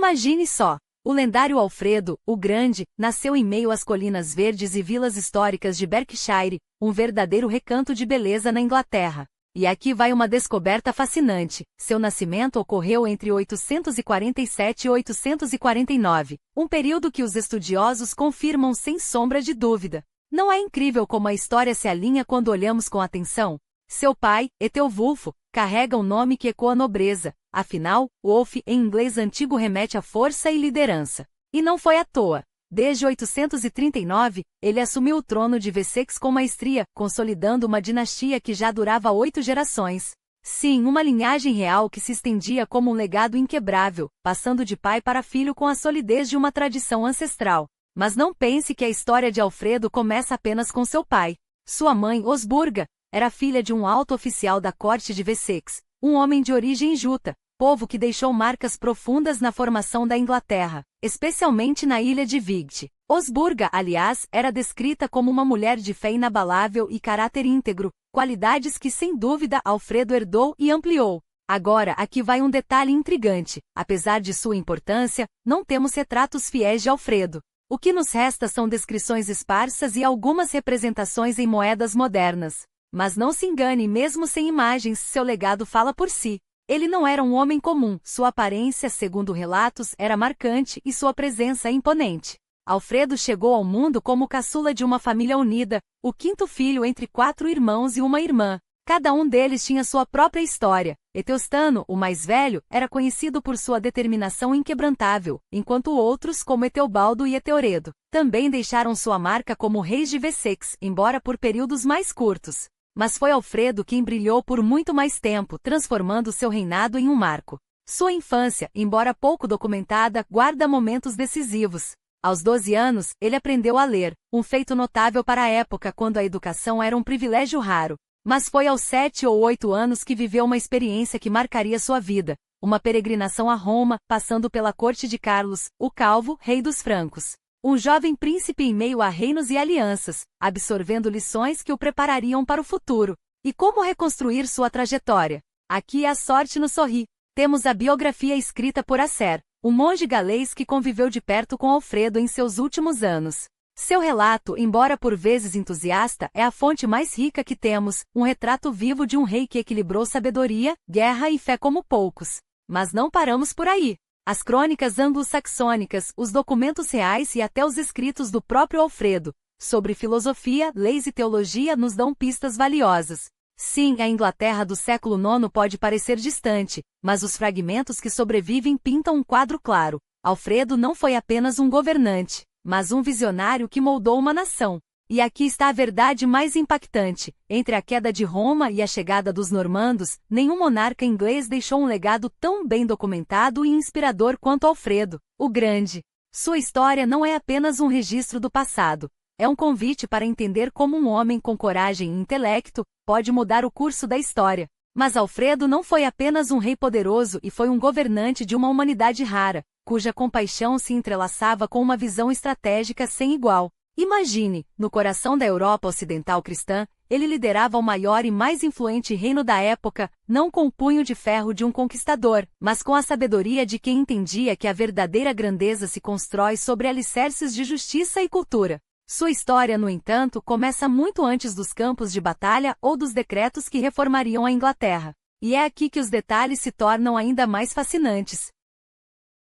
Imagine só! O lendário Alfredo, o Grande, nasceu em meio às colinas verdes e vilas históricas de Berkshire, um verdadeiro recanto de beleza na Inglaterra. E aqui vai uma descoberta fascinante. Seu nascimento ocorreu entre 847 e 849, um período que os estudiosos confirmam sem sombra de dúvida. Não é incrível como a história se alinha quando olhamos com atenção? Seu pai, Eteovulfo, carrega um nome que ecoa nobreza, afinal, Wolf em inglês antigo remete a força e liderança. E não foi à toa. Desde 839, ele assumiu o trono de Wessex com maestria, consolidando uma dinastia que já durava 8 gerações. Sim, uma linhagem real que se estendia como um legado inquebrável, passando de pai para filho com a solidez de uma tradição ancestral. Mas não pense que a história de Alfredo começa apenas com seu pai. Sua mãe, Osburga, era filha de um alto oficial da corte de Wessex, um homem de origem juta, povo que deixou marcas profundas na formação da Inglaterra, especialmente na ilha de Wight. Osburga, aliás, era descrita como uma mulher de fé inabalável e caráter íntegro, qualidades que sem dúvida Alfredo herdou e ampliou. Agora, aqui vai um detalhe intrigante. Apesar de sua importância, não temos retratos fiéis de Alfredo. O que nos resta são descrições esparsas e algumas representações em moedas modernas. Mas não se engane, mesmo sem imagens, seu legado fala por si. Ele não era um homem comum, sua aparência, segundo relatos, era marcante e sua presença imponente. Alfredo chegou ao mundo como caçula de uma família unida, o quinto filho entre 4 irmãos e uma irmã. Cada um deles tinha sua própria história. Eteostano, o mais velho, era conhecido por sua determinação inquebrantável, enquanto outros, como Eteobaldo e Eteoredo, também deixaram sua marca como reis de Wessex, embora por períodos mais curtos. Mas foi Alfredo quem brilhou por muito mais tempo, transformando seu reinado em um marco. Sua infância, embora pouco documentada, guarda momentos decisivos. Aos 12 anos, ele aprendeu a ler, um feito notável para a época quando a educação era um privilégio raro. Mas foi aos 7 ou 8 anos que viveu uma experiência que marcaria sua vida, uma peregrinação a Roma, passando pela corte de Carlos, o Calvo, rei dos francos. Um jovem príncipe em meio a reinos e alianças, absorvendo lições que o preparariam para o futuro. E como reconstruir sua trajetória? Aqui a sorte nos sorri. Temos a biografia escrita por Acer, um monge galês que conviveu de perto com Alfredo em seus últimos anos. Seu relato, embora por vezes entusiasta, é a fonte mais rica que temos, um retrato vivo de um rei que equilibrou sabedoria, guerra e fé como poucos. Mas não paramos por aí. As crônicas anglo-saxônicas, os documentos reais e até os escritos do próprio Alfredo, sobre filosofia, leis e teologia nos dão pistas valiosas. Sim, a Inglaterra do século IX pode parecer distante, mas os fragmentos que sobrevivem pintam um quadro claro. Alfredo não foi apenas um governante, mas um visionário que moldou uma nação. E aqui está a verdade mais impactante. Entre a queda de Roma e a chegada dos normandos, nenhum monarca inglês deixou um legado tão bem documentado e inspirador quanto Alfredo, o Grande. Sua história não é apenas um registro do passado. É um convite para entender como um homem com coragem e intelecto pode mudar o curso da história. Mas Alfredo não foi apenas um rei poderoso e foi um governante de uma humanidade rara, cuja compaixão se entrelaçava com uma visão estratégica sem igual. Imagine, no coração da Europa ocidental cristã, ele liderava o maior e mais influente reino da época, não com o punho de ferro de um conquistador, mas com a sabedoria de quem entendia que a verdadeira grandeza se constrói sobre alicerces de justiça e cultura. Sua história, no entanto, começa muito antes dos campos de batalha ou dos decretos que reformariam a Inglaterra. E é aqui que os detalhes se tornam ainda mais fascinantes.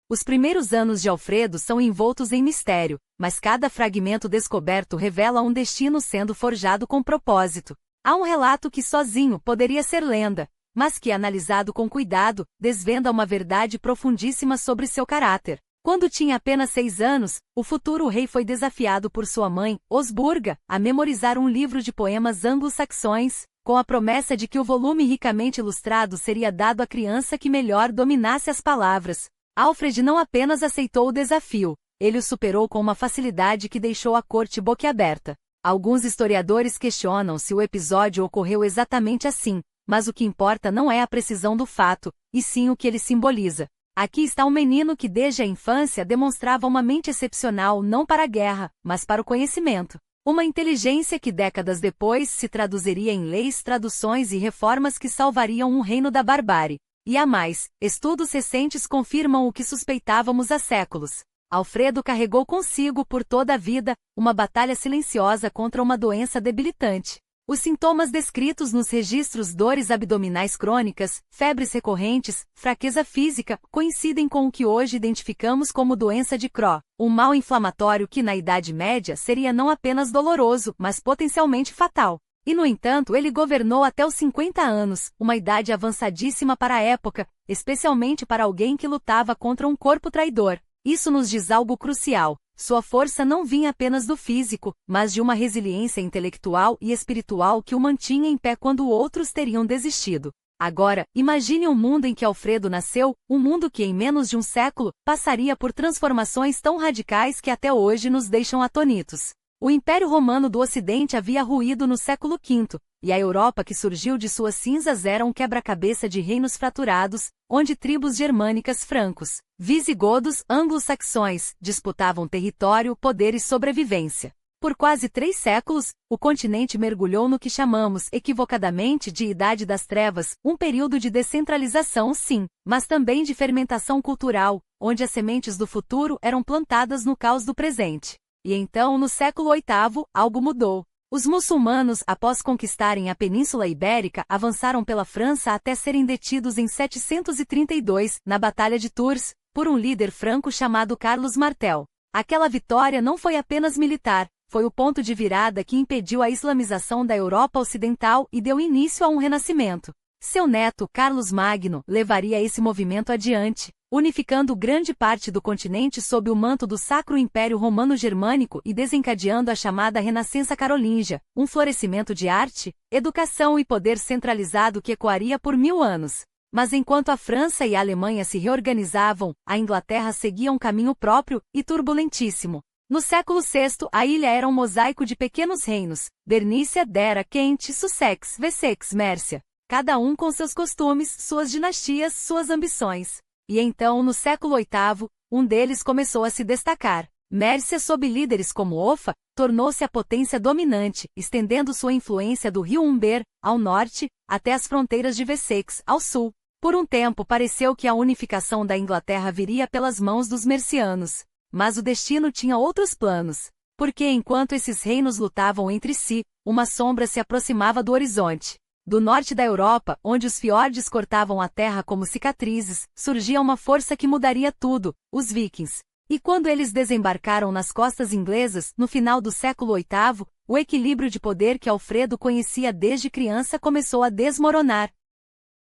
Os primeiros anos de Alfredo são envoltos em mistério, mas cada fragmento descoberto revela um destino sendo forjado com propósito. Há um relato que sozinho poderia ser lenda, mas que, analisado com cuidado, desvenda uma verdade profundíssima sobre seu caráter. Quando tinha apenas 6 anos, o futuro rei foi desafiado por sua mãe, Osburga, a memorizar um livro de poemas anglo-saxões, com a promessa de que o volume ricamente ilustrado seria dado à criança que melhor dominasse as palavras. Alfred não apenas aceitou o desafio, ele o superou com uma facilidade que deixou a corte boquiaberta. Alguns historiadores questionam se o episódio ocorreu exatamente assim, mas o que importa não é a precisão do fato, e sim o que ele simboliza. Aqui está um menino que desde a infância demonstrava uma mente excepcional não para a guerra, mas para o conhecimento. Uma inteligência que décadas depois se traduziria em leis, traduções e reformas que salvariam um reino da barbárie. E há mais, estudos recentes confirmam o que suspeitávamos há séculos. Alfredo carregou consigo por toda a vida uma batalha silenciosa contra uma doença debilitante. Os sintomas descritos nos registros, dores abdominais crônicas, febres recorrentes, fraqueza física, coincidem com o que hoje identificamos como doença de Crohn, um mal inflamatório que na Idade Média seria não apenas doloroso, mas potencialmente fatal. E no entanto ele governou até os 50 anos, uma idade avançadíssima para a época, especialmente para alguém que lutava contra um corpo traidor. Isso nos diz algo crucial. Sua força não vinha apenas do físico, mas de uma resiliência intelectual e espiritual que o mantinha em pé quando outros teriam desistido. Agora, imagine um mundo em que Alfredo nasceu, um mundo que em menos de um século, passaria por transformações tão radicais que até hoje nos deixam atônitos. O Império Romano do Ocidente havia ruído no século V, e a Europa que surgiu de suas cinzas era um quebra-cabeça de reinos fraturados, onde tribos germânicas, francos, visigodos, anglo-saxões, disputavam território, poder e sobrevivência. Por quase 3 séculos, o continente mergulhou no que chamamos, equivocadamente, de Idade das Trevas, um período de descentralização, sim, mas também de fermentação cultural, onde as sementes do futuro eram plantadas no caos do presente. E então, no século VIII, algo mudou. Os muçulmanos, após conquistarem a Península Ibérica, avançaram pela França até serem detidos em 732, na Batalha de Tours, por um líder franco chamado Carlos Martel. Aquela vitória não foi apenas militar, foi o ponto de virada que impediu a islamização da Europa Ocidental e deu início a um renascimento. Seu neto, Carlos Magno, levaria esse movimento adiante, unificando grande parte do continente sob o manto do Sacro Império Romano-Germânico e desencadeando a chamada Renascença Carolíngia, um florescimento de arte, educação e poder centralizado que ecoaria por 1000 anos. Mas enquanto a França e a Alemanha se reorganizavam, a Inglaterra seguia um caminho próprio e turbulentíssimo. No século VI, a ilha era um mosaico de pequenos reinos: Bernícia, Dera, Kent, Sussex, Wessex, Mércia. Cada um com seus costumes, suas dinastias, suas ambições. E então, no século VIII, um deles começou a se destacar. Mércia, sob líderes como Offa, tornou-se a potência dominante, estendendo sua influência do rio Humber, ao norte, até as fronteiras de Wessex, ao sul. Por um tempo pareceu que a unificação da Inglaterra viria pelas mãos dos mercianos. Mas o destino tinha outros planos. Porque enquanto esses reinos lutavam entre si, uma sombra se aproximava do horizonte. Do norte da Europa, onde os fiordes cortavam a terra como cicatrizes, surgia uma força que mudaria tudo: os vikings. E quando eles desembarcaram nas costas inglesas, no final do século VIII, o equilíbrio de poder que Alfredo conhecia desde criança começou a desmoronar.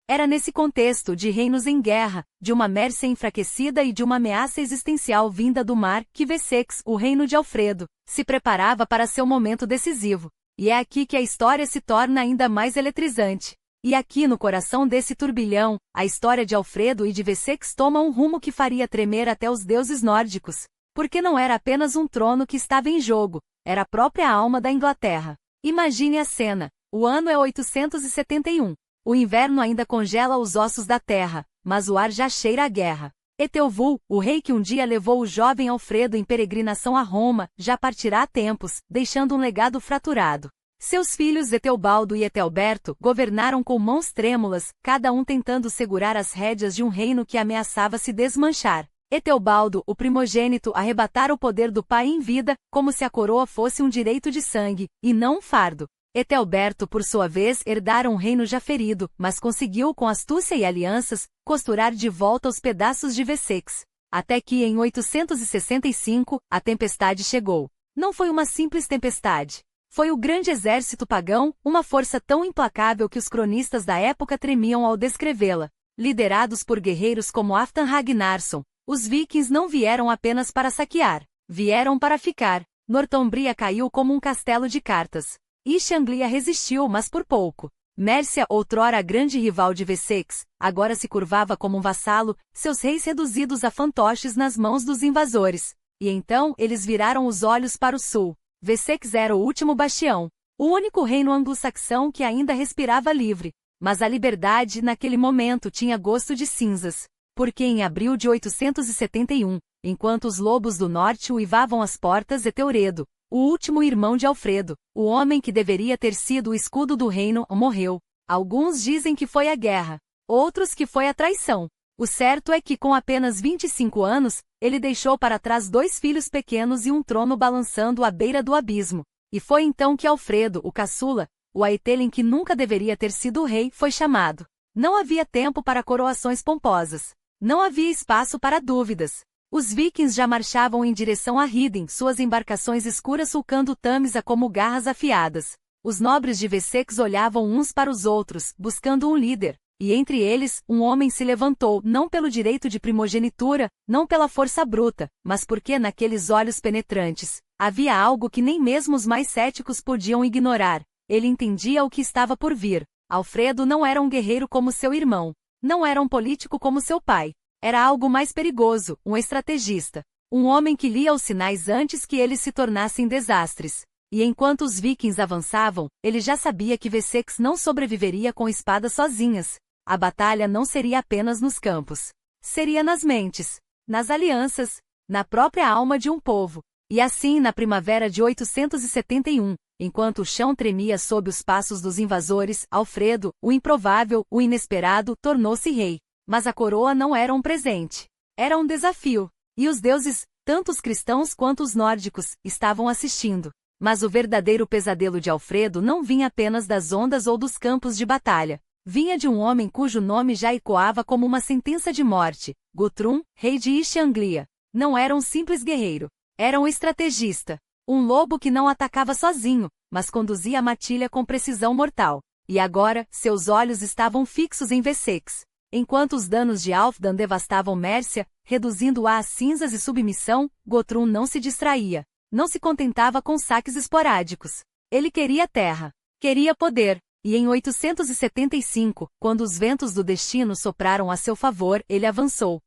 Era nesse contexto de reinos em guerra, de uma Mércia enfraquecida e de uma ameaça existencial vinda do mar, que Wessex, o reino de Alfredo, se preparava para seu momento decisivo. E é aqui que a história se torna ainda mais eletrizante. E aqui no coração desse turbilhão, a história de Alfredo e de Wessex toma um rumo que faria tremer até os deuses nórdicos. Porque não era apenas um trono que estava em jogo, era a própria alma da Inglaterra. Imagine a cena. O ano é 871. O inverno ainda congela os ossos da terra, mas o ar já cheira a guerra. Etelvul, o rei que um dia levou o jovem Alfredo em peregrinação a Roma, já partirá há tempos, deixando um legado fraturado. Seus filhos Eteobaldo e Etelberto governaram com mãos trêmulas, cada um tentando segurar as rédeas de um reino que ameaçava se desmanchar. Eteobaldo, o primogênito, arrebatara o poder do pai em vida, como se a coroa fosse um direito de sangue, e não um fardo. Etelberto, por sua vez, herdara um reino já ferido, mas conseguiu, com astúcia e alianças, costurar de volta os pedaços de Wessex. Até que, em 865, a tempestade chegou. Não foi uma simples tempestade. Foi o grande exército pagão, uma força tão implacável que os cronistas da época tremiam ao descrevê-la. Liderados por guerreiros como Halfdan Ragnarsson, os vikings não vieram apenas para saquear. Vieram para ficar. Northumbria caiu como um castelo de cartas. East Anglia resistiu, mas por pouco. Mércia, outrora a grande rival de Wessex, agora se curvava como um vassalo, seus reis reduzidos a fantoches nas mãos dos invasores. E então, eles viraram os olhos para o sul. Wessex era o último bastião, o único reino anglo-saxão que ainda respirava livre. Mas a liberdade, naquele momento, tinha gosto de cinzas. Porque em abril de 871, enquanto os lobos do norte uivavam às portas, Ethelredo, o último irmão de Alfredo, o homem que deveria ter sido o escudo do reino, morreu. Alguns dizem que foi a guerra. outros que foi a traição. O certo é que com apenas 25 anos, ele deixou para trás 2 filhos pequenos e um trono balançando à beira do abismo. E foi então que Alfredo, o caçula, o Aetelin que nunca deveria ter sido rei, foi chamado. Não havia tempo para coroações pomposas. Não havia espaço para dúvidas. Os vikings já marchavam em direção a Hidden, suas embarcações escuras sulcando o Tâmisa como garras afiadas. Os nobres de Wessex olhavam uns para os outros, buscando um líder. E entre eles, um homem se levantou, não pelo direito de primogenitura, não pela força bruta, mas porque naqueles olhos penetrantes, havia algo que nem mesmo os mais céticos podiam ignorar. Ele entendia o que estava por vir. Alfredo não era um guerreiro como seu irmão. Não era um político como seu pai. Era algo mais perigoso, um estrategista. Um homem que lia os sinais antes que eles se tornassem desastres. E enquanto os vikings avançavam, ele já sabia que Wessex não sobreviveria com espadas sozinhas. A batalha não seria apenas nos campos. Seria nas mentes, nas alianças, na própria alma de um povo. E assim, na primavera de 871, enquanto o chão tremia sob os passos dos invasores, Alfredo, o improvável, o inesperado, tornou-se rei. Mas a coroa não era um presente. Era um desafio. E os deuses, tanto os cristãos quanto os nórdicos, estavam assistindo. Mas o verdadeiro pesadelo de Alfredo não vinha apenas das ondas ou dos campos de batalha. Vinha de um homem cujo nome já ecoava como uma sentença de morte, Guthrum, rei de East Anglia. Não era um simples guerreiro. Era um estrategista. Um lobo que não atacava sozinho, mas conduzia a matilha com precisão mortal. E agora, seus olhos estavam fixos em Wessex. Enquanto os danos de Halfdan devastavam Mércia, reduzindo-a a cinzas e submissão, Guthrum não se distraía. Não se contentava com saques esporádicos. Ele queria terra. Queria poder. E em 875, quando os ventos do destino sopraram a seu favor, ele avançou.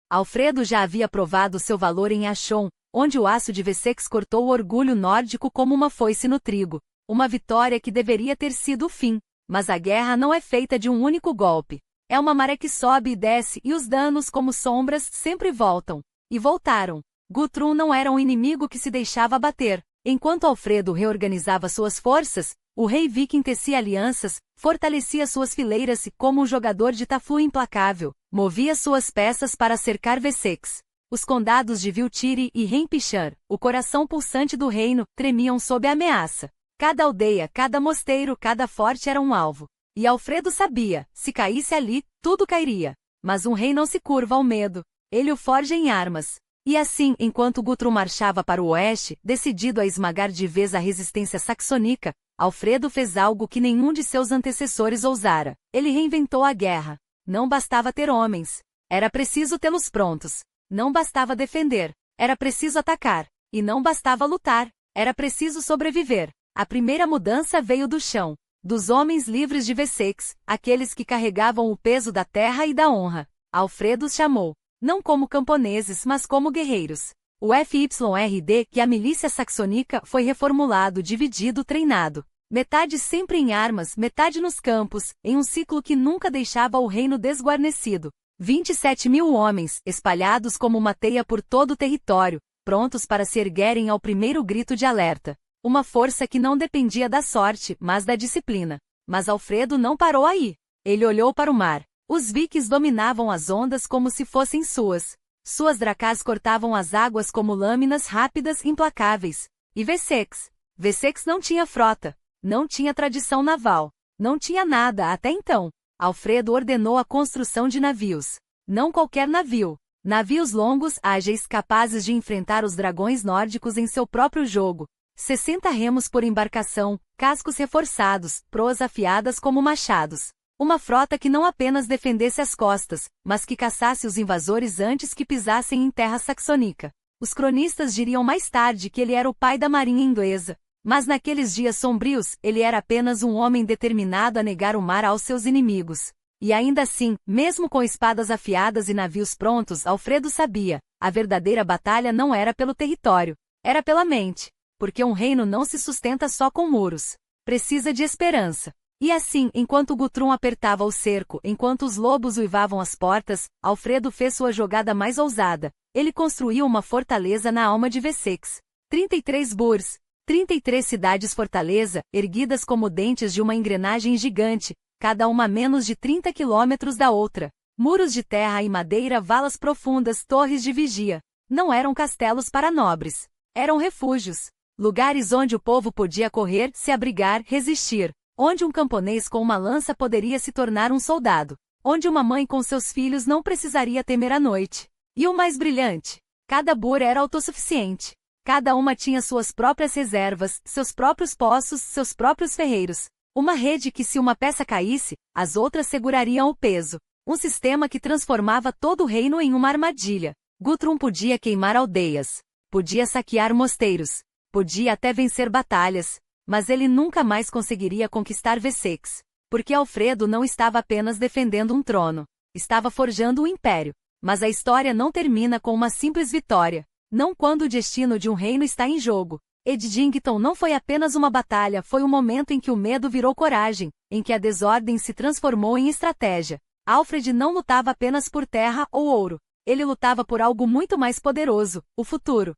Alfredo já havia provado seu valor em Achon, onde o aço de Wessex cortou o orgulho nórdico como uma foice no trigo. Uma vitória que deveria ter sido o fim. Mas a guerra não é feita de um único golpe. É uma maré que sobe e desce, e os danos, como sombras, sempre voltam. E voltaram. Guthrum não era um inimigo que se deixava abater. Enquanto Alfredo reorganizava suas forças, o rei viking tecia alianças, fortalecia suas fileiras e, como um jogador de taflu implacável, movia suas peças para cercar Wessex. Os condados de Viltiri e Renpishar, o coração pulsante do reino, tremiam sob a ameaça. Cada aldeia, cada mosteiro, cada forte era um alvo. E Alfredo sabia, se caísse ali, tudo cairia. Mas um rei não se curva ao medo. Ele o forja em armas. E assim, enquanto Guthrum marchava para o oeste, decidido a esmagar de vez a resistência saxônica, Alfredo fez algo que nenhum de seus antecessores ousara. Ele reinventou a guerra. Não bastava ter homens. Era preciso tê-los prontos. Não bastava defender. Era preciso atacar. E não bastava lutar. Era preciso sobreviver. A primeira mudança veio do chão. Dos homens livres de Wessex, aqueles que carregavam o peso da terra e da honra. Alfredo os chamou. Não como camponeses, mas como guerreiros. O FYRD, que a milícia saxônica, foi reformulado, dividido, treinado. Metade sempre em armas, metade nos campos, em um ciclo que nunca deixava o reino desguarnecido. 27.000 homens, espalhados como uma teia por todo o território, prontos para se erguerem ao primeiro grito de alerta. Uma força que não dependia da sorte, mas da disciplina. Mas Alfredo não parou aí. Ele olhou para o mar. Os vikings dominavam as ondas como se fossem suas. Suas dracás cortavam as águas como lâminas rápidas e implacáveis. E Wessex? Wessex não tinha frota. Não tinha tradição naval. Não tinha nada até então. Alfredo ordenou a construção de navios. Não qualquer navio. Navios longos, ágeis, capazes de enfrentar os dragões nórdicos em seu próprio jogo. 60 remos por embarcação, cascos reforçados, proas afiadas como machados. Uma frota que não apenas defendesse as costas, mas que caçasse os invasores antes que pisassem em terra saxônica. Os cronistas diriam mais tarde que ele era o pai da marinha inglesa. Mas naqueles dias sombrios, ele era apenas um homem determinado a negar o mar aos seus inimigos. E ainda assim, mesmo com espadas afiadas e navios prontos, Alfredo sabia, a verdadeira batalha não era pelo território, era pela mente. Porque um reino não se sustenta só com muros. Precisa de esperança. E assim, enquanto Guthrum apertava o cerco, enquanto os lobos uivavam as portas, Alfredo fez sua jogada mais ousada. Ele construiu uma fortaleza na alma de Wessex. 33 burhs, 33 cidades-fortaleza, erguidas como dentes de uma engrenagem gigante, cada uma a menos de 30 quilômetros da outra. Muros de terra e madeira, valas profundas, torres de vigia. Não eram castelos para nobres. Eram refúgios. Lugares onde o povo podia correr, se abrigar, resistir. Onde um camponês com uma lança poderia se tornar um soldado. Onde uma mãe com seus filhos não precisaria temer a noite. E o mais brilhante: cada bur era autossuficiente. Cada uma tinha suas próprias reservas, seus próprios poços, seus próprios ferreiros. Uma rede que, se uma peça caísse, as outras segurariam o peso. Um sistema que transformava todo o reino em uma armadilha. Guthrum podia queimar aldeias. Podia saquear mosteiros. Podia até vencer batalhas. Mas ele nunca mais conseguiria conquistar Wessex. Porque Alfredo não estava apenas defendendo um trono. Estava forjando um império. Mas a história não termina com uma simples vitória. Não quando o destino de um reino está em jogo. Edington não foi apenas uma batalha, foi um momento em que o medo virou coragem, em que a desordem se transformou em estratégia. Alfred não lutava apenas por terra ou ouro. Ele lutava por algo muito mais poderoso, o futuro.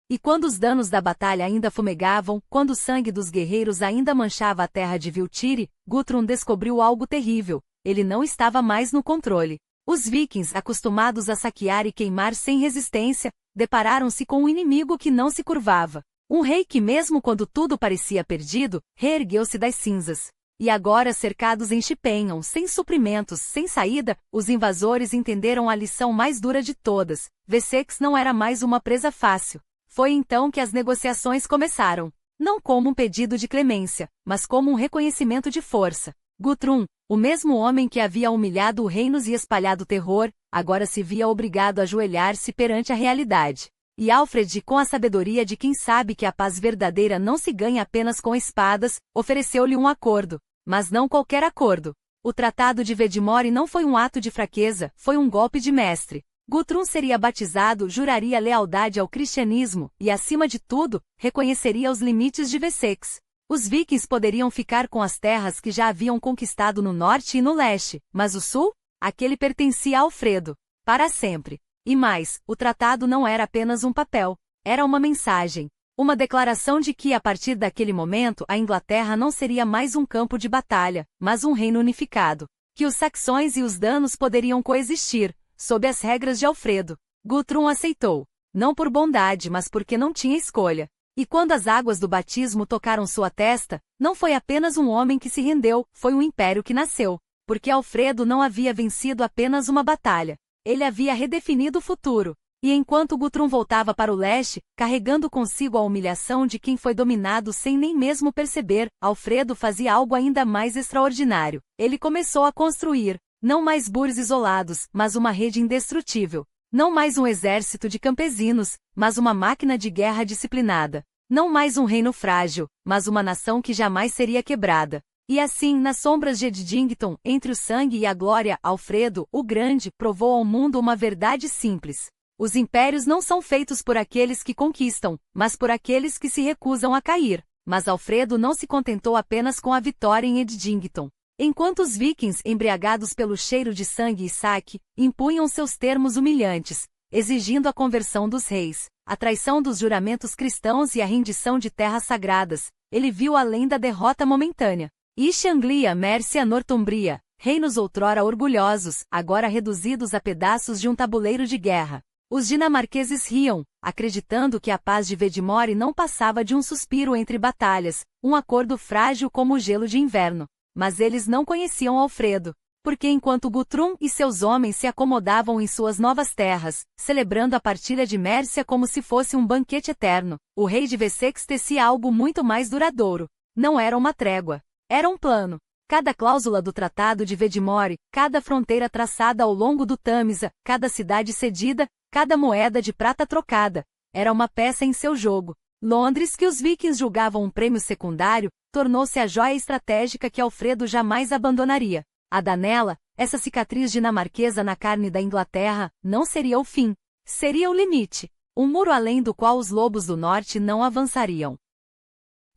E quando os danos da batalha ainda fumegavam, quando o sangue dos guerreiros ainda manchava a terra de Viltiri, Guthrum descobriu algo terrível. Ele não estava mais no controle. Os vikings, acostumados a saquear e queimar sem resistência, depararam-se com um inimigo que não se curvava. Um rei que, mesmo quando tudo parecia perdido, reergueu-se das cinzas. E agora, cercados em Chippenham, sem suprimentos, sem saída, os invasores entenderam a lição mais dura de todas. Wessex não era mais uma presa fácil. Foi então que as negociações começaram. Não como um pedido de clemência, mas como um reconhecimento de força. Guthrum, o mesmo homem que havia humilhado reinos e espalhado terror, agora se via obrigado a ajoelhar-se perante a realidade. E Alfred, com a sabedoria de quem sabe que a paz verdadeira não se ganha apenas com espadas, ofereceu-lhe um acordo. Mas não qualquer acordo. O Tratado de Vedmore não foi um ato de fraqueza, foi um golpe de mestre. Guthrum seria batizado, juraria lealdade ao cristianismo, e acima de tudo, reconheceria os limites de Wessex. Os vikings poderiam ficar com as terras que já haviam conquistado no norte e no leste, mas o sul? Aquele pertencia a Alfredo. Para sempre. E mais, o tratado não era apenas um papel. Era uma mensagem. Uma declaração de que, a partir daquele momento, a Inglaterra não seria mais um campo de batalha, mas um reino unificado. Que os saxões e os danos poderiam coexistir, sob as regras de Alfredo. Guthrum aceitou. Não por bondade, mas porque não tinha escolha. E quando as águas do batismo tocaram sua testa, não foi apenas um homem que se rendeu, foi um império que nasceu. Porque Alfredo não havia vencido apenas uma batalha. Ele havia redefinido o futuro. E enquanto Guthrum voltava para o leste, carregando consigo a humilhação de quem foi dominado sem nem mesmo perceber, Alfredo fazia algo ainda mais extraordinário. Ele começou a construir, não mais bures isolados, mas uma rede indestrutível. Não mais um exército de campesinos, mas uma máquina de guerra disciplinada. Não mais um reino frágil, mas uma nação que jamais seria quebrada. E assim, nas sombras de Edington, entre o sangue e a glória, Alfredo, o Grande, provou ao mundo uma verdade simples. Os impérios não são feitos por aqueles que conquistam, mas por aqueles que se recusam a cair. Mas Alfredo não se contentou apenas com a vitória em Edington. Enquanto os vikings, embriagados pelo cheiro de sangue e saque, impunham seus termos humilhantes, exigindo a conversão dos reis, a traição dos juramentos cristãos e a rendição de terras sagradas, ele viu além da derrota momentânea. East Anglia, Mércia, Northumbria, reinos outrora orgulhosos, agora reduzidos a pedaços de um tabuleiro de guerra. Os dinamarqueses riam, acreditando que a paz de Vedmore não passava de um suspiro entre batalhas, um acordo frágil como o gelo de inverno. Mas eles não conheciam Alfredo, porque enquanto Guthrum e seus homens se acomodavam em suas novas terras, celebrando a partilha de Mércia como se fosse um banquete eterno, o rei de Wessex tecia algo muito mais duradouro. Não era uma trégua. Era um plano. Cada cláusula do Tratado de Vedmore, cada fronteira traçada ao longo do Tâmisa, cada cidade cedida, cada moeda de prata trocada, era uma peça em seu jogo. Londres, que os vikings julgavam um prêmio secundário, tornou-se a joia estratégica que Alfredo jamais abandonaria. A Danela, essa cicatriz dinamarquesa na carne da Inglaterra, não seria o fim. Seria o limite. Um muro além do qual os lobos do norte não avançariam.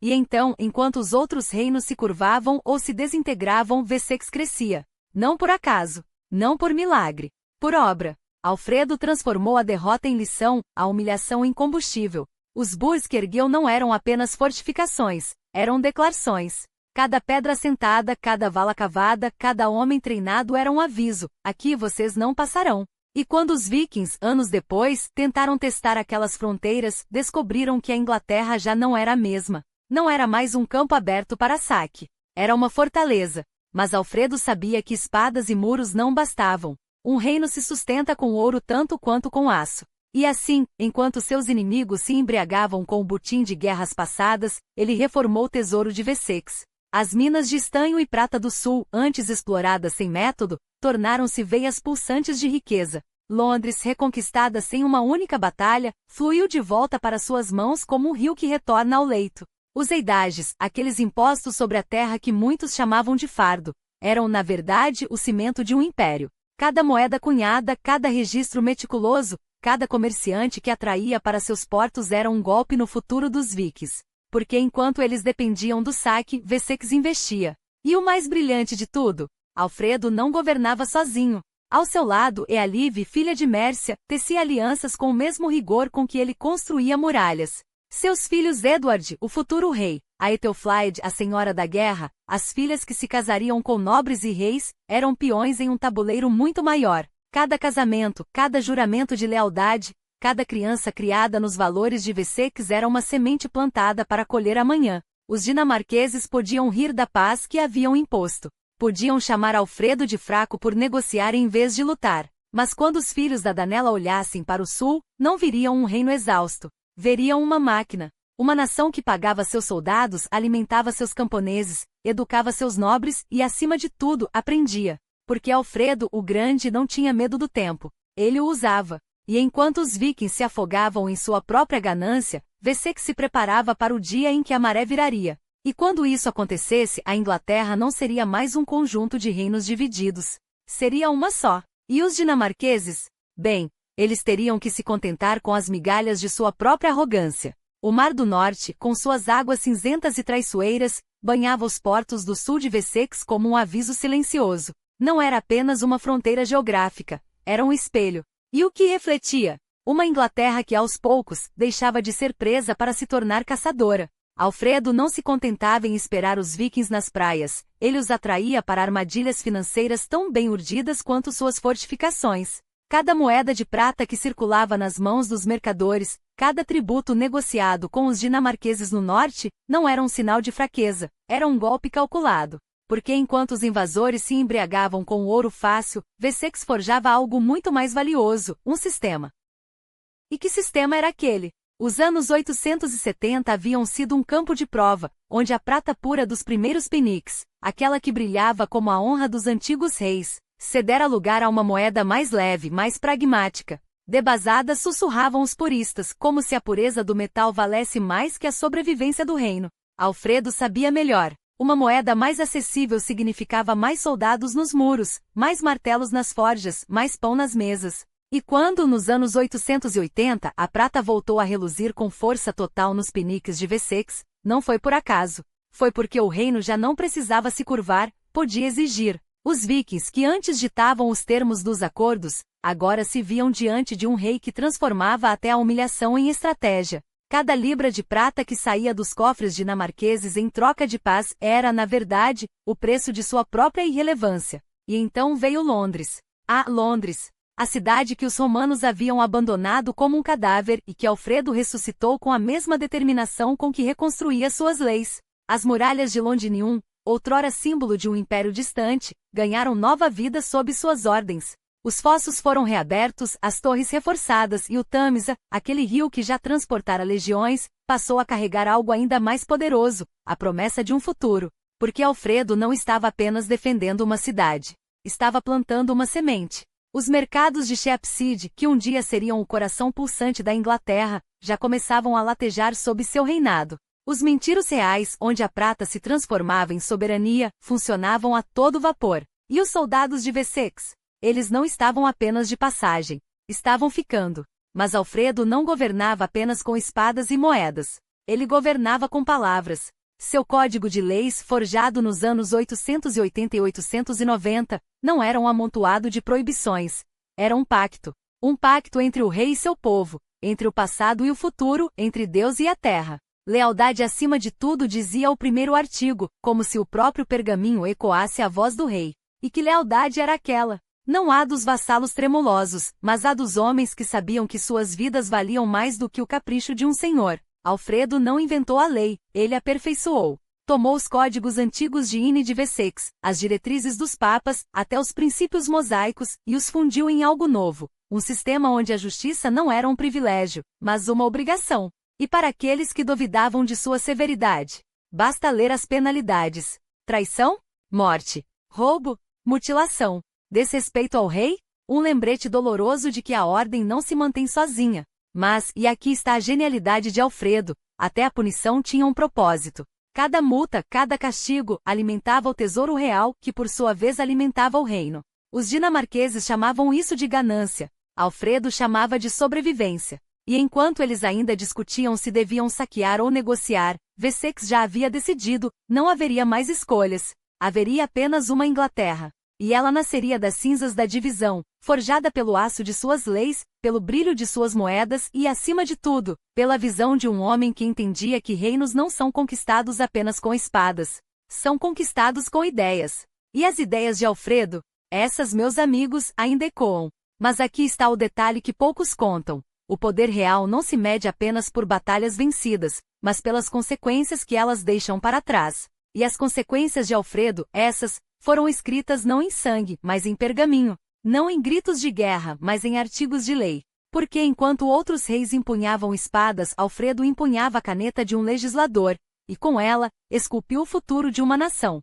E então, enquanto os outros reinos se curvavam ou se desintegravam, Wessex crescia. Não por acaso. Não por milagre. Por obra. Alfredo transformou a derrota em lição, a humilhação em combustível. Os burs que ergueu não eram apenas fortificações, eram declarações. Cada pedra assentada, cada vala cavada, cada homem treinado era um aviso: aqui vocês não passarão. E quando os vikings, anos depois, tentaram testar aquelas fronteiras, descobriram que a Inglaterra já não era a mesma. Não era mais um campo aberto para saque. Era uma fortaleza. Mas Alfredo sabia que espadas e muros não bastavam. Um reino se sustenta com ouro tanto quanto com aço. E assim, enquanto seus inimigos se embriagavam com o butim de guerras passadas, ele reformou o tesouro de Wessex. As minas de estanho e prata do sul, antes exploradas sem método, tornaram-se veias pulsantes de riqueza. Londres, reconquistada sem uma única batalha, fluiu de volta para suas mãos como um rio que retorna ao leito. Os eidages, aqueles impostos sobre a terra que muitos chamavam de fardo, eram na verdade o cimento de um império. Cada moeda cunhada, cada registro meticuloso, cada comerciante que atraía para seus portos era um golpe no futuro dos vikings. Porque enquanto eles dependiam do saque, Wessex investia. E o mais brilhante de tudo, Alfredo não governava sozinho. Ao seu lado, Ealive, filha de Mércia, tecia alianças com o mesmo rigor com que ele construía muralhas. Seus filhos Edward, o futuro rei, a Ethelflaed, a senhora da guerra, as filhas que se casariam com nobres e reis, eram peões em um tabuleiro muito maior. Cada casamento, cada juramento de lealdade, cada criança criada nos valores de Wessex era uma semente plantada para colher amanhã. Os dinamarqueses podiam rir da paz que haviam imposto. Podiam chamar Alfredo de fraco por negociar em vez de lutar. Mas quando os filhos da Danela olhassem para o sul, não viriam um reino exausto. Veriam uma máquina. Uma nação que pagava seus soldados, alimentava seus camponeses, educava seus nobres e, acima de tudo, aprendia. Porque Alfredo, o Grande, não tinha medo do tempo. Ele o usava. E enquanto os vikings se afogavam em sua própria ganância, Wessex se preparava para o dia em que a maré viraria. E quando isso acontecesse, a Inglaterra não seria mais um conjunto de reinos divididos. Seria uma só. E os dinamarqueses? Bem, eles teriam que se contentar com as migalhas de sua própria arrogância. O Mar do Norte, com suas águas cinzentas e traiçoeiras, banhava os portos do sul de Wessex como um aviso silencioso. Não era apenas uma fronteira geográfica, era um espelho. E o que refletia? Uma Inglaterra que aos poucos deixava de ser presa para se tornar caçadora. Alfredo não se contentava em esperar os vikings nas praias, ele os atraía para armadilhas financeiras tão bem urdidas quanto suas fortificações. Cada moeda de prata que circulava nas mãos dos mercadores, cada tributo negociado com os dinamarqueses no norte, não era um sinal de fraqueza, era um golpe calculado. Porque enquanto os invasores se embriagavam com o ouro fácil, Wessex forjava algo muito mais valioso, um sistema. E que sistema era aquele? Os anos 870 haviam sido um campo de prova, onde a prata pura dos primeiros peniques, aquela que brilhava como a honra dos antigos reis, cedera lugar a uma moeda mais leve, mais pragmática. Debasada sussurravam os puristas, como se a pureza do metal valesse mais que a sobrevivência do reino. Alfredo sabia melhor. Uma moeda mais acessível significava mais soldados nos muros, mais martelos nas forjas, mais pão nas mesas. E quando, nos anos 880, a prata voltou a reluzir com força total nos peniques de Wessex, não foi por acaso. Foi porque o reino já não precisava se curvar, podia exigir. Os vikings, que antes ditavam os termos dos acordos, agora se viam diante de um rei que transformava até a humilhação em estratégia. Cada libra de prata que saía dos cofres dinamarqueses em troca de paz era, na verdade, o preço de sua própria irrelevância. E então veio Londres. Londres. A cidade que os romanos haviam abandonado como um cadáver e que Alfredo ressuscitou com a mesma determinação com que reconstruía suas leis. As muralhas de Londinium, outrora símbolo de um império distante, ganharam nova vida sob suas ordens. Os fossos foram reabertos, as torres reforçadas e o Tâmisa, aquele rio que já transportara legiões, passou a carregar algo ainda mais poderoso, a promessa de um futuro. Porque Alfredo não estava apenas defendendo uma cidade. Estava plantando uma semente. Os mercados de Sheepshead, que um dia seriam o coração pulsante da Inglaterra, já começavam a latejar sob seu reinado. Os mentiros reais, onde a prata se transformava em soberania, funcionavam a todo vapor. E os soldados de Wessex? Eles não estavam apenas de passagem. Estavam ficando. Mas Alfredo não governava apenas com espadas e moedas. Ele governava com palavras. Seu código de leis, forjado nos anos 880 e 890, não era um amontoado de proibições. Era um pacto. Um pacto entre o rei e seu povo, entre o passado e o futuro, entre Deus e a terra. Lealdade acima de tudo, dizia o primeiro artigo, como se o próprio pergaminho ecoasse a voz do rei. E que lealdade era aquela? Não a dos vassalos tremulosos, mas a dos homens que sabiam que suas vidas valiam mais do que o capricho de um senhor. Alfredo não inventou a lei, ele a aperfeiçoou. Tomou os códigos antigos de Ine de Wessex, as diretrizes dos papas, até os princípios mosaicos, e os fundiu em algo novo. Um sistema onde a justiça não era um privilégio, mas uma obrigação. E para aqueles que duvidavam de sua severidade, basta ler as penalidades: traição, morte, roubo, mutilação, desrespeito ao rei, um lembrete doloroso de que a ordem não se mantém sozinha. Mas, e aqui está a genialidade de Alfredo, até a punição tinha um propósito. Cada multa, cada castigo, alimentava o tesouro real, que por sua vez alimentava o reino. Os dinamarqueses chamavam isso de ganância. Alfredo chamava de sobrevivência. E enquanto eles ainda discutiam se deviam saquear ou negociar, Wessex já havia decidido, não haveria mais escolhas. Haveria apenas uma Inglaterra. E ela nasceria das cinzas da divisão, forjada pelo aço de suas leis, pelo brilho de suas moedas e, acima de tudo, pela visão de um homem que entendia que reinos não são conquistados apenas com espadas. São conquistados com ideias. E as ideias de Alfredo? Essas, meus amigos, ainda ecoam. Mas aqui está o detalhe que poucos contam. O poder real não se mede apenas por batalhas vencidas, mas pelas consequências que elas deixam para trás. E as consequências de Alfredo, essas, foram escritas não em sangue, mas em pergaminho. Não em gritos de guerra, mas em artigos de lei. Porque enquanto outros reis empunhavam espadas, Alfredo empunhava a caneta de um legislador, e com ela, esculpiu o futuro de uma nação.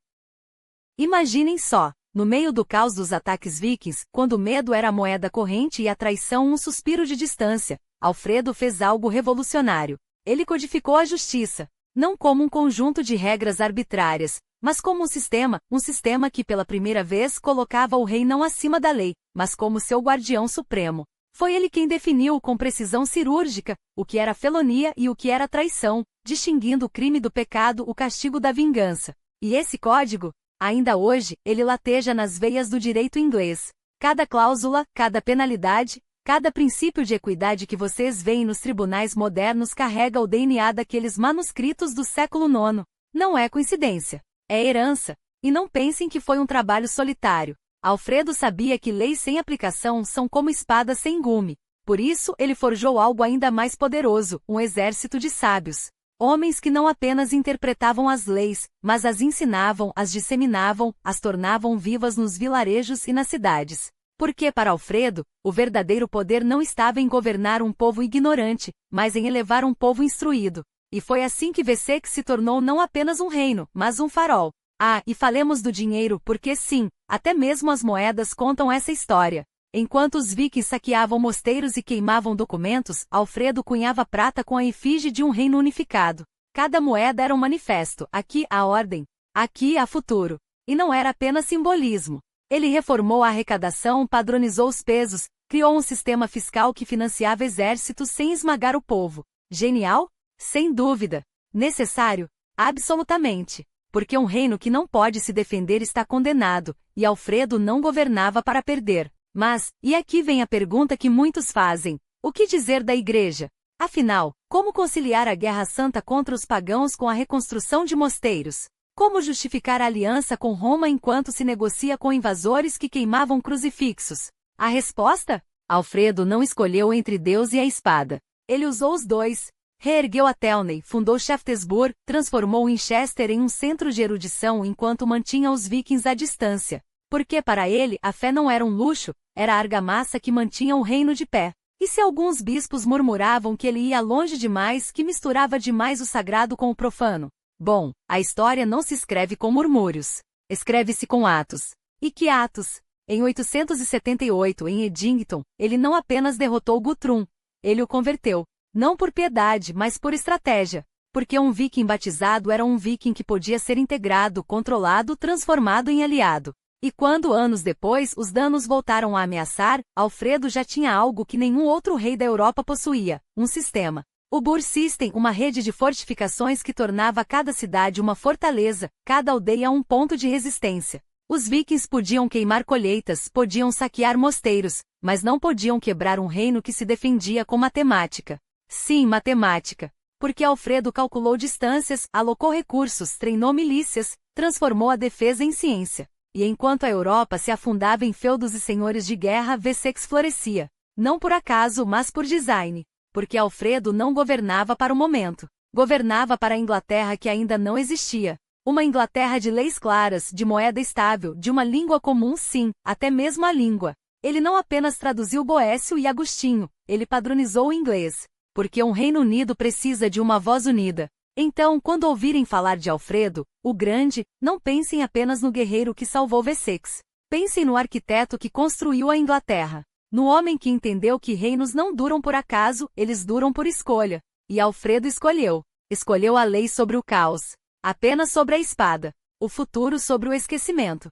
Imaginem só. No meio do caos dos ataques vikings, quando o medo era a moeda corrente e a traição um suspiro de distância, Alfredo fez algo revolucionário. Ele codificou a justiça, não como um conjunto de regras arbitrárias, mas como um sistema que pela primeira vez colocava o rei não acima da lei, mas como seu guardião supremo. Foi ele quem definiu com precisão cirúrgica o que era felonia e o que era traição, distinguindo o crime do pecado, o castigo da vingança. E esse código? Ainda hoje, ele lateja nas veias do direito inglês. Cada cláusula, cada penalidade, cada princípio de equidade que vocês veem nos tribunais modernos carrega o DNA daqueles manuscritos do século IX. Não é coincidência. É herança. E não pensem que foi um trabalho solitário. Alfredo sabia que leis sem aplicação são como espadas sem gume. Por isso, ele forjou algo ainda mais poderoso, um exército de sábios. Homens que não apenas interpretavam as leis, mas as ensinavam, as disseminavam, as tornavam vivas nos vilarejos e nas cidades. Porque para Alfredo, o verdadeiro poder não estava em governar um povo ignorante, mas em elevar um povo instruído. E foi assim que Wessex se tornou não apenas um reino, mas um farol. Ah, e falemos do dinheiro porque sim, até mesmo as moedas contam essa história. Enquanto os vikings saqueavam mosteiros e queimavam documentos, Alfredo cunhava prata com a efígie de um reino unificado. Cada moeda era um manifesto, aqui a ordem, aqui a futuro. E não era apenas simbolismo. Ele reformou a arrecadação, padronizou os pesos, criou um sistema fiscal que financiava exércitos sem esmagar o povo. Genial? Sem dúvida. Necessário? Absolutamente. Porque um reino que não pode se defender está condenado, e Alfredo não governava para perder. Mas, e aqui vem a pergunta que muitos fazem: o que dizer da Igreja? Afinal, como conciliar a guerra santa contra os pagãos com a reconstrução de mosteiros? Como justificar a aliança com Roma enquanto se negocia com invasores que queimavam crucifixos? A resposta? Alfredo não escolheu entre Deus e a espada. Ele usou os dois. Reergueu Athelney, fundou Shaftesbury, transformou Winchester em um centro de erudição enquanto mantinha os vikings à distância. Porque para ele, a fé não era um luxo, era a argamassa que mantinha o reino de pé. E se alguns bispos murmuravam que ele ia longe demais, que misturava demais o sagrado com o profano? Bom, a história não se escreve com murmúrios. Escreve-se com atos. E que atos? Em 878, em Edington, ele não apenas derrotou Guthrum, ele o converteu. Não por piedade, mas por estratégia. Porque um viking batizado era um viking que podia ser integrado, controlado, transformado em aliado. E quando anos depois os danos voltaram a ameaçar, Alfredo já tinha algo que nenhum outro rei da Europa possuía: um sistema. O Bur System, uma rede de fortificações que tornava cada cidade uma fortaleza, cada aldeia um ponto de resistência. Os vikings podiam queimar colheitas, podiam saquear mosteiros, mas não podiam quebrar um reino que se defendia com matemática. Sim, matemática. Porque Alfredo calculou distâncias, alocou recursos, treinou milícias, transformou a defesa em ciência. E enquanto a Europa se afundava em feudos e senhores de guerra, Wessex florescia. Não por acaso, mas por design. Porque Alfredo não governava para o momento. Governava para a Inglaterra que ainda não existia. Uma Inglaterra de leis claras, de moeda estável, de uma língua comum, sim, até mesmo a língua. Ele não apenas traduziu Boécio e Agostinho, ele padronizou o inglês. Porque um Reino Unido precisa de uma voz unida. Então, quando ouvirem falar de Alfredo, o Grande, não pensem apenas no guerreiro que salvou Wessex. Pensem no arquiteto que construiu a Inglaterra. No homem que entendeu que reinos não duram por acaso, eles duram por escolha. E Alfredo escolheu. Escolheu a lei sobre o caos. Apenas sobre a espada. O futuro sobre o esquecimento.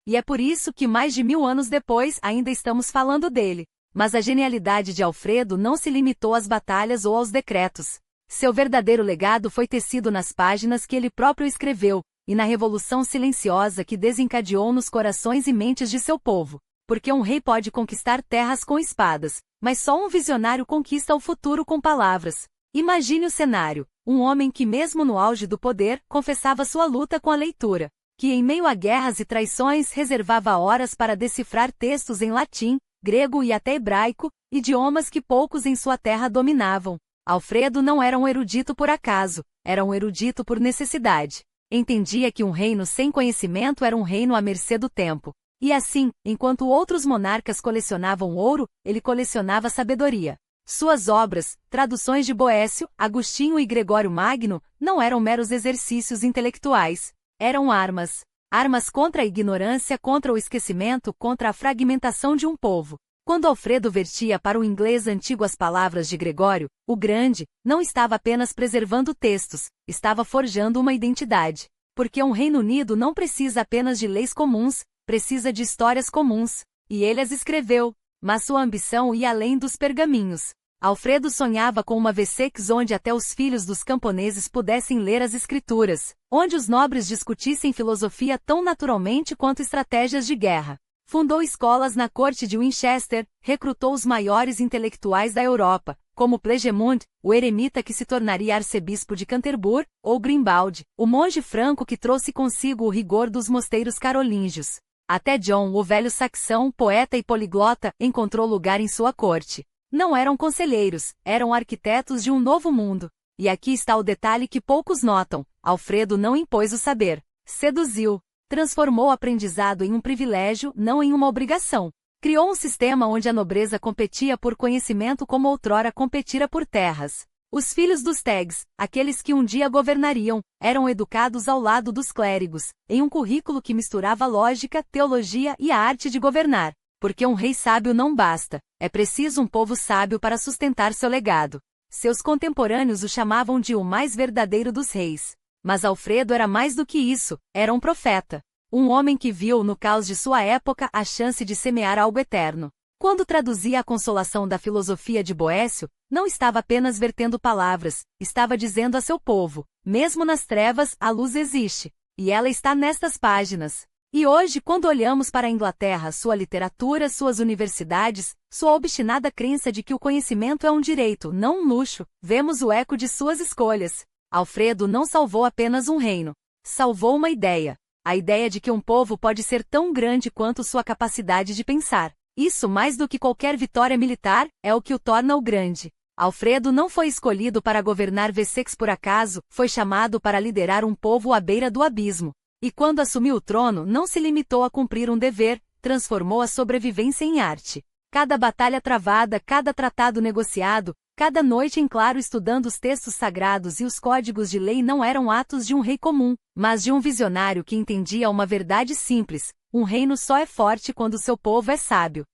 E é por isso que mais de 1000 anos depois ainda estamos falando dele. Mas a genialidade de Alfredo não se limitou às batalhas ou aos decretos. Seu verdadeiro legado foi tecido nas páginas que ele próprio escreveu, e na revolução silenciosa que desencadeou nos corações e mentes de seu povo. Porque um rei pode conquistar terras com espadas, mas só um visionário conquista o futuro com palavras. Imagine o cenário, um homem que mesmo no auge do poder, confessava sua luta com a leitura, que em meio a guerras e traições reservava horas para decifrar textos em latim, grego e até hebraico, idiomas que poucos em sua terra dominavam. Alfredo não era um erudito por acaso, era um erudito por necessidade. Entendia que um reino sem conhecimento era um reino à mercê do tempo. E assim, enquanto outros monarcas colecionavam ouro, ele colecionava sabedoria. Suas obras, traduções de Boécio, Agostinho e Gregório Magno, não eram meros exercícios intelectuais. Eram armas. Armas contra a ignorância, contra o esquecimento, contra a fragmentação de um povo. Quando Alfredo vertia para o inglês antigo as palavras de Gregório, o Grande, não estava apenas preservando textos, estava forjando uma identidade. Porque um Reino Unido não precisa apenas de leis comuns, precisa de histórias comuns. E ele as escreveu, mas sua ambição ia além dos pergaminhos. Alfredo sonhava com uma Wessex onde até os filhos dos camponeses pudessem ler as escrituras, onde os nobres discutissem filosofia tão naturalmente quanto estratégias de guerra. Fundou escolas na corte de Winchester, recrutou os maiores intelectuais da Europa, como Plegemund, o eremita que se tornaria arcebispo de Canterbury, ou Grimbaldi, o monge franco que trouxe consigo o rigor dos mosteiros carolíngios. Até John, o velho saxão, poeta e poliglota, encontrou lugar em sua corte. Não eram conselheiros, eram arquitetos de um novo mundo. E aqui está o detalhe que poucos notam: Alfredo não impôs o saber, seduziu. Transformou o aprendizado em um privilégio, não em uma obrigação. Criou um sistema onde a nobreza competia por conhecimento como outrora competira por terras. Os filhos dos Tegs, aqueles que um dia governariam, eram educados ao lado dos clérigos, em um currículo que misturava lógica, teologia e a arte de governar. Porque um rei sábio não basta, é preciso um povo sábio para sustentar seu legado. Seus contemporâneos o chamavam de o mais verdadeiro dos reis. Mas Alfredo era mais do que isso, era um profeta. Um homem que viu no caos de sua época a chance de semear algo eterno. Quando traduzia a consolação da filosofia de Boécio, não estava apenas vertendo palavras, estava dizendo a seu povo, mesmo nas trevas, a luz existe. E ela está nestas páginas. E hoje, quando olhamos para a Inglaterra, sua literatura, suas universidades, sua obstinada crença de que o conhecimento é um direito, não um luxo, vemos o eco de suas escolhas. Alfredo não salvou apenas um reino. Salvou uma ideia. A ideia de que um povo pode ser tão grande quanto sua capacidade de pensar. Isso, mais do que qualquer vitória militar, é o que o torna o grande. Alfredo não foi escolhido para governar Wessex por acaso, foi chamado para liderar um povo à beira do abismo. E quando assumiu o trono, não se limitou a cumprir um dever, transformou a sobrevivência em arte. Cada batalha travada, cada tratado negociado, cada noite em claro estudando os textos sagrados e os códigos de lei não eram atos de um rei comum, mas de um visionário que entendia uma verdade simples: um reino só é forte quando seu povo é sábio.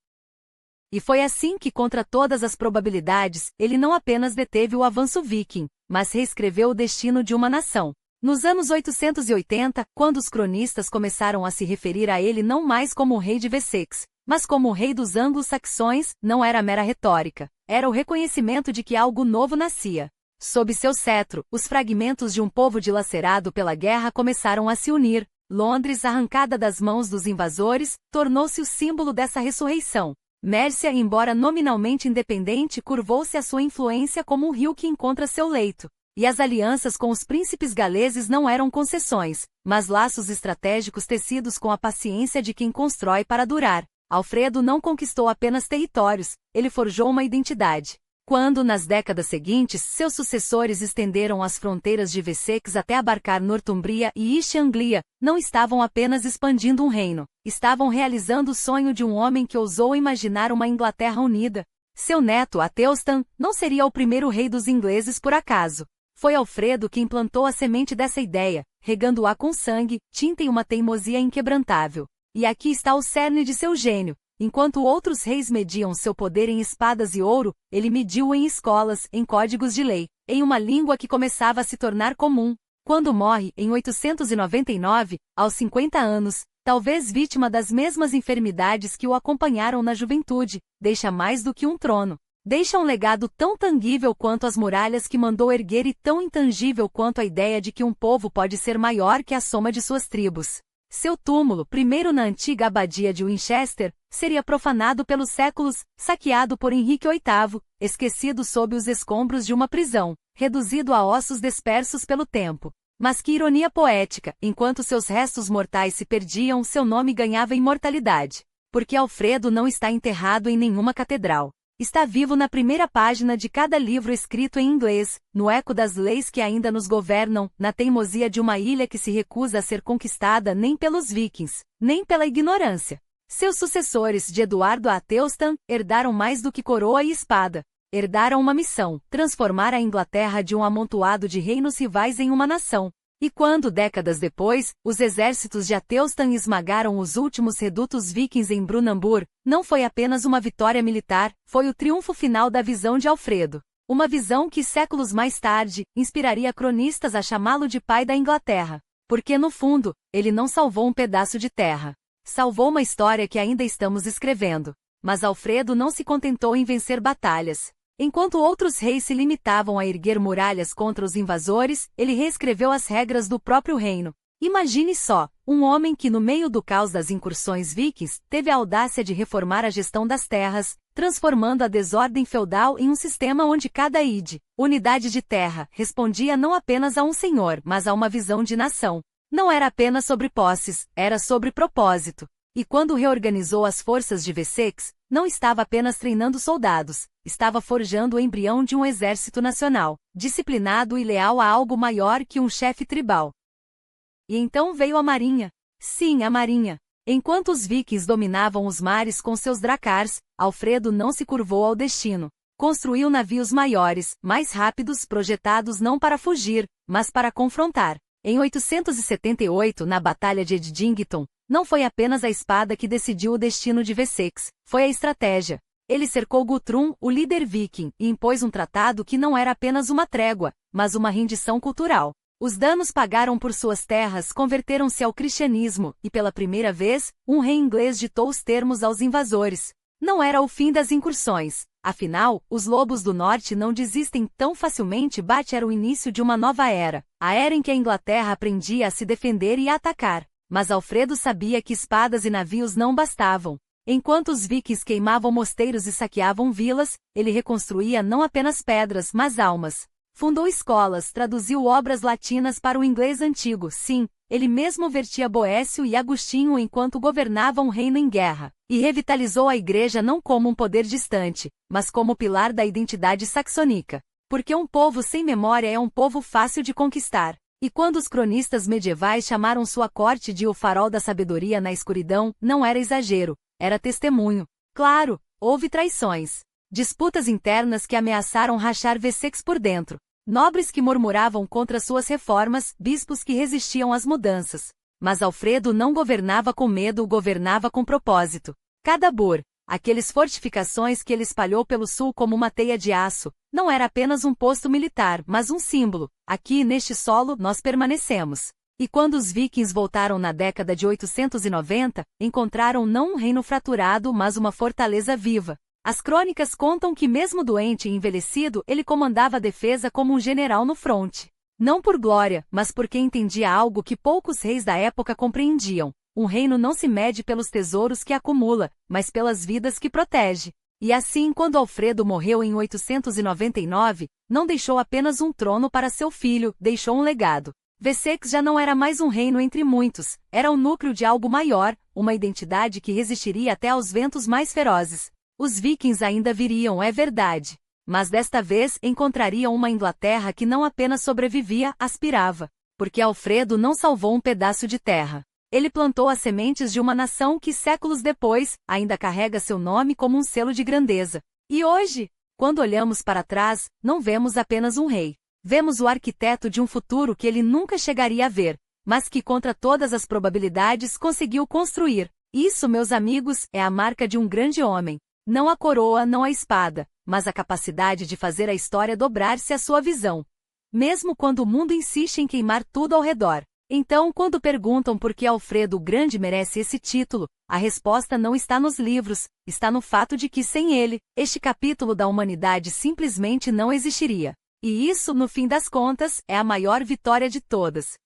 E foi assim que, contra todas as probabilidades, ele não apenas deteve o avanço viking, mas reescreveu o destino de uma nação. Nos anos 880, quando os cronistas começaram a se referir a ele não mais como o rei de Wessex, mas como o rei dos anglo-saxões, não era mera retórica. Era o reconhecimento de que algo novo nascia. Sob seu cetro, os fragmentos de um povo dilacerado pela guerra começaram a se unir. Londres, arrancada das mãos dos invasores, tornou-se o símbolo dessa ressurreição. Mércia, embora nominalmente independente, curvou-se à sua influência como um rio que encontra seu leito. E as alianças com os príncipes galeses não eram concessões, mas laços estratégicos tecidos com a paciência de quem constrói para durar. Alfredo não conquistou apenas territórios, ele forjou uma identidade. Quando, nas décadas seguintes, seus sucessores estenderam as fronteiras de Wessex até abarcar Northumbria e East Anglia, não estavam apenas expandindo um reino, estavam realizando o sonho de um homem que ousou imaginar uma Inglaterra unida. Seu neto, Athelstan, não seria o primeiro rei dos ingleses por acaso. Foi Alfredo que implantou a semente dessa ideia, regando-a com sangue, tinta e uma teimosia inquebrantável. E aqui está o cerne de seu gênio. Enquanto outros reis mediam seu poder em espadas e ouro, ele mediu em escolas, em códigos de lei, em uma língua que começava a se tornar comum. Quando morre, em 899, aos 50 anos, talvez vítima das mesmas enfermidades que o acompanharam na juventude, deixa mais do que um trono. Deixa um legado tão tangível quanto as muralhas que mandou erguer e tão intangível quanto a ideia de que um povo pode ser maior que a soma de suas tribos. Seu túmulo, primeiro na antiga abadia de Winchester, seria profanado pelos séculos, saqueado por Henrique VIII, esquecido sob os escombros de uma prisão, reduzido a ossos dispersos pelo tempo. Mas que ironia poética, enquanto seus restos mortais se perdiam, seu nome ganhava imortalidade. Porque Alfredo não está enterrado em nenhuma catedral. Está vivo na primeira página de cada livro escrito em inglês, no eco das leis que ainda nos governam, na teimosia de uma ilha que se recusa a ser conquistada nem pelos vikings, nem pela ignorância. Seus sucessores de Eduardo a Athelstan herdaram mais do que coroa e espada. Herdaram uma missão, transformar a Inglaterra de um amontoado de reinos rivais em uma nação. E quando, décadas depois, os exércitos de Athelstan esmagaram os últimos redutos vikings em Brunanburh, não foi apenas uma vitória militar, foi o triunfo final da visão de Alfredo. Uma visão que, séculos mais tarde, inspiraria cronistas a chamá-lo de pai da Inglaterra. Porque, no fundo, ele não salvou um pedaço de terra. Salvou uma história que ainda estamos escrevendo. Mas Alfredo não se contentou em vencer batalhas. Enquanto outros reis se limitavam a erguer muralhas contra os invasores, ele reescreveu as regras do próprio reino. Imagine só, um homem que no meio do caos das incursões vikings, teve a audácia de reformar a gestão das terras, transformando a desordem feudal em um sistema onde cada unidade de terra, respondia não apenas a um senhor, mas a uma visão de nação. Não era apenas sobre posses, era sobre propósito. E quando reorganizou as forças de Wessex, não estava apenas treinando soldados, estava forjando o embrião de um exército nacional, disciplinado e leal a algo maior que um chefe tribal. E então veio a marinha. Sim, a marinha. Enquanto os vikings dominavam os mares com seus dracars, Alfredo não se curvou ao destino. Construiu navios maiores, mais rápidos, projetados não para fugir, mas para confrontar. Em 878, na Batalha de Edington, não foi apenas a espada que decidiu o destino de Wessex, foi a estratégia. Ele cercou Guthrum, o líder viking, e impôs um tratado que não era apenas uma trégua, mas uma rendição cultural. Os danos pagaram por suas terras converteram-se ao cristianismo, e pela primeira vez, um rei inglês ditou os termos aos invasores. Não era o fim das incursões. Afinal, os lobos do norte não desistem tão facilmente. Era o início de uma nova era, a era em que a Inglaterra aprendia a se defender e a atacar. Mas Alfredo sabia que espadas e navios não bastavam. Enquanto os vikings queimavam mosteiros e saqueavam vilas, ele reconstruía não apenas pedras, mas almas. Fundou escolas, traduziu obras latinas para o inglês antigo. Sim, ele mesmo vertia Boécio e Agostinho enquanto governava um reino em guerra. E revitalizou a igreja não como um poder distante, mas como pilar da identidade saxônica. Porque um povo sem memória é um povo fácil de conquistar. E quando os cronistas medievais chamaram sua corte de o farol da sabedoria na escuridão, não era exagero, era testemunho. Claro, houve traições. Disputas internas que ameaçaram rachar Wessex por dentro. Nobres que murmuravam contra suas reformas, bispos que resistiam às mudanças. Mas Alfredo não governava com medo, governava com propósito. Cada burh, aqueles fortificações que ele espalhou pelo sul como uma teia de aço, não era apenas um posto militar, mas um símbolo. Aqui neste solo nós permanecemos. E quando os vikings voltaram na década de 890, encontraram não um reino fraturado, mas uma fortaleza viva. As crônicas contam que mesmo doente e envelhecido, ele comandava a defesa como um general no fronte. Não por glória, mas porque entendia algo que poucos reis da época compreendiam. um reino não se mede pelos tesouros que acumula, mas pelas vidas que protege. E assim, quando Alfredo morreu em 899, não deixou apenas um trono para seu filho, deixou um legado. Wessex já não era mais um reino entre muitos, era o núcleo de algo maior, uma identidade que resistiria até aos ventos mais ferozes. Os vikings ainda viriam, é verdade. Mas desta vez encontrariam uma Inglaterra que não apenas sobrevivia, aspirava. Porque Alfredo não salvou um pedaço de terra. Ele plantou as sementes de uma nação que séculos depois, ainda carrega seu nome como um selo de grandeza. E hoje, quando olhamos para trás, não vemos apenas um rei. Vemos o arquiteto de um futuro que ele nunca chegaria a ver, mas que contra todas as probabilidades conseguiu construir. Isso, meus amigos, é a marca de um grande homem. Não a coroa, não a espada, mas a capacidade de fazer a história dobrar-se à sua visão. Mesmo quando o mundo insiste em queimar tudo ao redor. Então, quando perguntam por que Alfredo o Grande merece esse título, a resposta não está nos livros, está no fato de que sem ele, este capítulo da humanidade simplesmente não existiria. E isso, no fim das contas, é a maior vitória de todas.